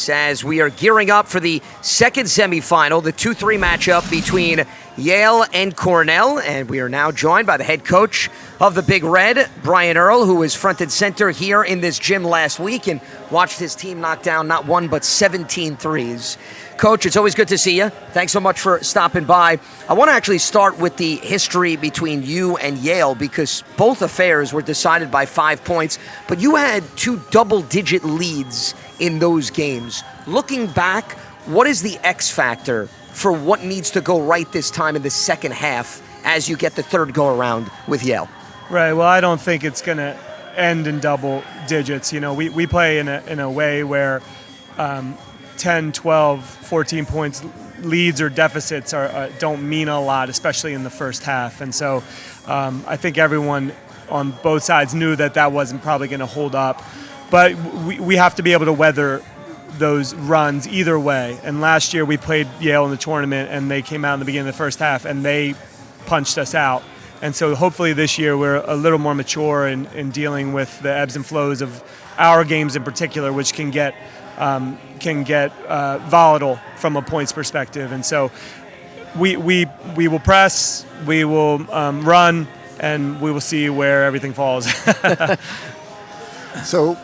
us as we are gearing up for the second semifinal, the 2-3 matchup between Yale and Cornell. And we are now joined by the head coach of the Big Red, Brian Earl, who was front and center here in this gym last week and watched his team knock down not one but 17 threes. Coach, it's always good to see you. Thanks so much for stopping by. I want to actually start with the history between you and Yale because both affairs were decided by 5 points, but you had 2 double-digit leads in those games. Looking back, what is the X factor for what needs to go right this time in the second half as you get the third go-around with Yale? Right, well, I don't think it's going to end in double digits. You know, we play in a way where 10, 12, 14 points leads or deficits don't mean a lot, especially in the first half. And so I think everyone on both sides knew that wasn't probably going to hold up. But we have to be able to weather those runs either way. And last year we played Yale in the tournament, and they came out in the beginning of the first half, and they punched us out. And so hopefully this year we're a little more mature in dealing with the ebbs and flows of our games in particular, which can get volatile from a points perspective. And so we will press, we will run, and we will see where everything falls. So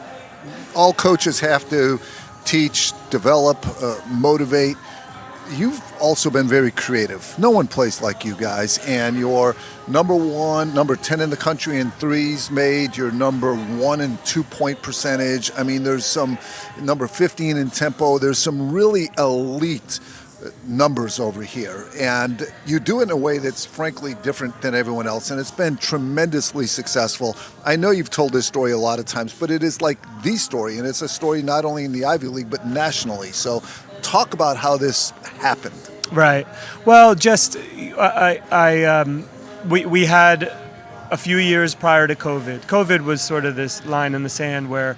all coaches have to teach, develop, motivate. You've also been very creative. No one plays like you guys, and you're number 10 in the country in threes made. You're number 1 in 2-point percentage. I mean, there's some number 15 in tempo. There's some really elite numbers over here, and you do it in a way that's frankly different than everyone else, and it's been tremendously successful. I know you've told this story a lot of times, but it is like the story, and it's a story not only in the Ivy League but nationally. So talk about how this happened. Right. Well, just we had a few years prior to COVID. COVID was sort of this line in the sand where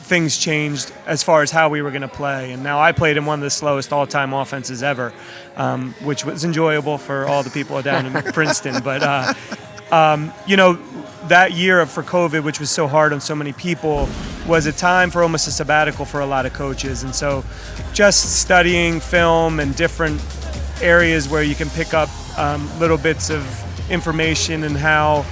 things changed as far as how we were going to play. And now I played in one of the slowest all-time offenses ever, which was enjoyable for all the people down in Princeton. But, that year for COVID, which was so hard on so many people, was a time for almost a sabbatical for a lot of coaches. And so just studying film and different areas where you can pick up little bits of information and how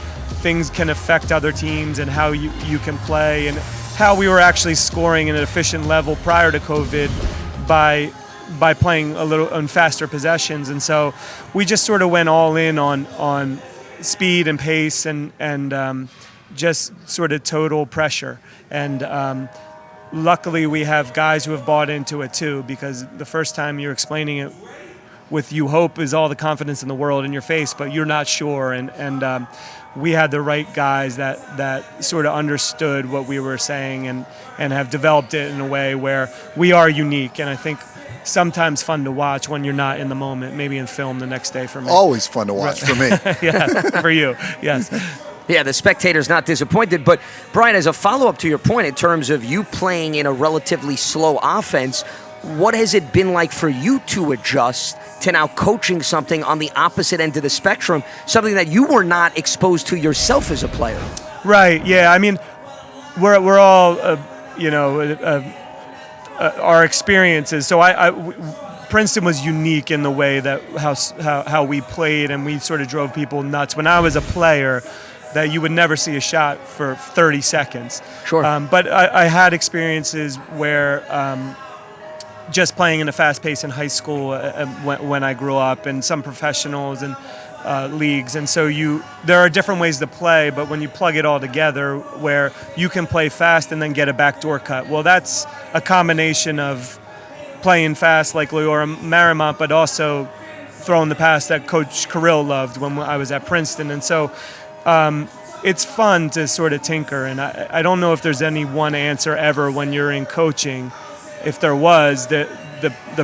things can affect other teams and how you can play, and how we were actually scoring at an efficient level prior to COVID by playing a little on faster possessions. And so we just sort of went all in on speed and pace and just sort of total pressure. And luckily we have guys who have bought into it too, because the first time you're explaining it with you hope is all the confidence in the world in your face, but you're not sure. And we had the right guys that sort of understood what we were saying and have developed it in a way where we are unique. And I think sometimes fun to watch when you're not in the moment, maybe in film the next day for me. Always fun to watch for me. Yeah, for you, yes. Yeah, the spectator's not disappointed. But, Brian, as a follow-up to your point in terms of you playing in a relatively slow offense, what has it been like for you to adjust to now coaching something on the opposite end of the spectrum, something that you were not exposed to yourself as a player? Right, yeah. I mean, we're all, our experiences. So Princeton was unique in the way that how we played, and we sort of drove people nuts. When I was a player, that you would never see a shot for 30 seconds. Sure. But I had experiences where just playing in a fast pace in high school when I grew up, and some professionals and leagues. And so there are different ways to play, but when you plug it all together where you can play fast and then get a backdoor cut, well, that's a combination of playing fast like Leora Marymount, but also throwing the pass that Coach Kirill loved when I was at Princeton. And so it's fun to sort of tinker. And I don't know if there's any one answer ever when you're in coaching. If there was, the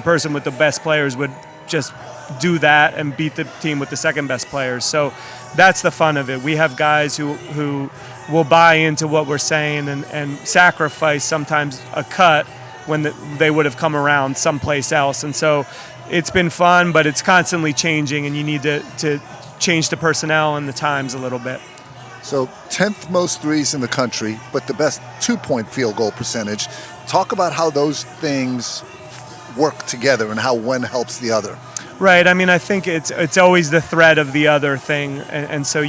person with the best players would just do that and beat the team with the second best players. So that's the fun of it. We have guys who will buy into what we're saying and sacrifice sometimes a cut when they would have come around someplace else. And so it's been fun, but it's constantly changing, and you need to change the personnel and the times a little bit. So 10th most threes in the country, but the best 2-point field goal percentage. Talk about how those things work together and how one helps the other. Right. I mean, I think it's always the threat of the other thing, and so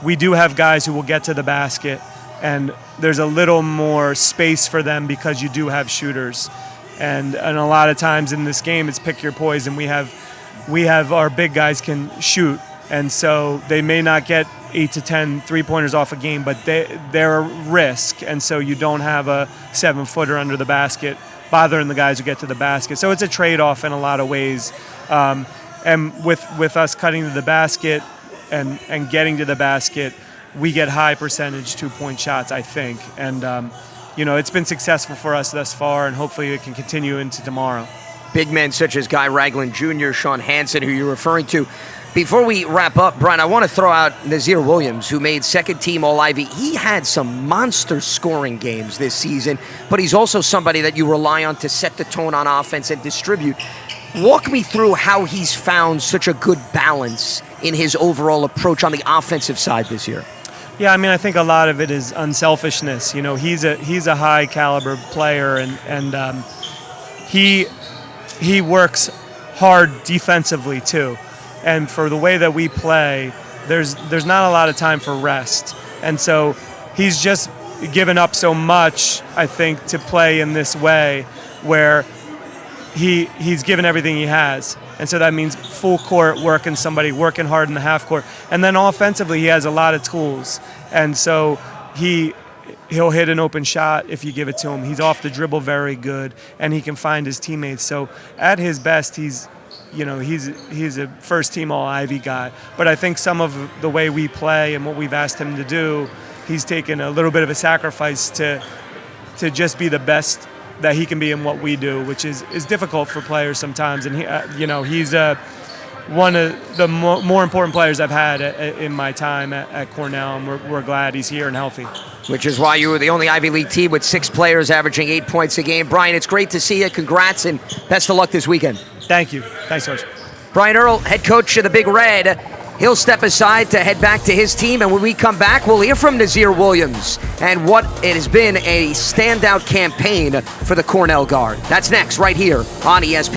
we do have guys who will get to the basket, and there's a little more space for them because you do have shooters, and a lot of times in this game it's pick your poison. We have our big guys can shoot, and so they may not get 8 to 10 three-pointers off a game, but they're a risk, and so you don't have a 7-footer under the basket bothering the guys who get to the basket. So it's a trade-off in a lot of ways. And with us cutting to the basket and getting to the basket, we get high percentage 2-point shots, I think. And, it's been successful for us thus far, and hopefully it can continue into tomorrow. Big men such as Guy Ragland Jr., Sean Hansen, who you're referring to. Before we wrap up, Brian, I want to throw out Nazir Williams, who made second-team All-Ivy. He had some monster scoring games this season, but he's also somebody that you rely on to set the tone on offense and distribute. Walk me through how he's found such a good balance in his overall approach on the offensive side this year. Yeah, I mean, I think a lot of it is unselfishness. He's a high-caliber player, and he works hard defensively too. And for the way that we play, there's not a lot of time for rest. And so he's just given up so much, I think, to play in this way where he's given everything he has. And so that means full court working working hard in the half court. And then offensively, he has a lot of tools. And so he'll hit an open shot if you give it to him. He's off the dribble very good, and he can find his teammates. So at his best, he's a first-team All-Ivy guy. But I think some of the way we play and what we've asked him to do, he's taken a little bit of a sacrifice to just be the best that he can be in what we do, which is difficult for players sometimes. And he's one of the more important players I've had in my time at Cornell, and we're glad he's here and healthy. Which is why you were the only Ivy League team with 6 players averaging 8 points a game. Brian, it's great to see you. Congrats, and best of luck this weekend. Thank you. Thanks, Coach. Brian Earl, head coach of the Big Red. He'll step aside to head back to his team, and when we come back, we'll hear from Nazir Williams and what it has been a standout campaign for the Cornell guard. That's next, right here on ESPN.